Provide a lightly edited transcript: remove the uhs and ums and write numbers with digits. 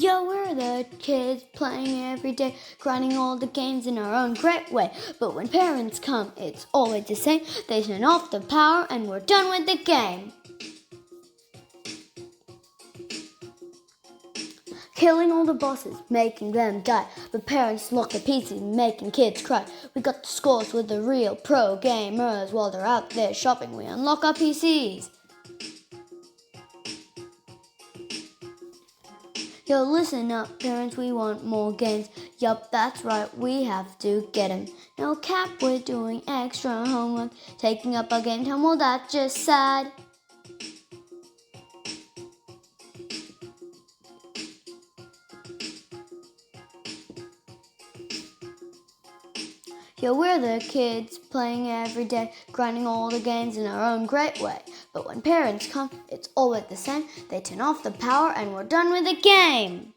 Yo, we're the kids playing every day, grinding all the games in our own great way. But when parents come, it's always the same. They turn off the power and we're done with the game. Killing all the bosses, making them die. But parents lock the PC, making kids cry. We got the scores with the real pro gamers. While they're out there shopping, we unlock our PCs. Yo, listen up, parents, we want more games. Yup, that's right, we have to get 'em. No cap, we're doing extra homework, taking up our game time, well, that's just sad. Yo, we're the kids playing every day, grinding all the games in our own great way. But when parents come, it's always the same. They turn off the power and we're done with the game.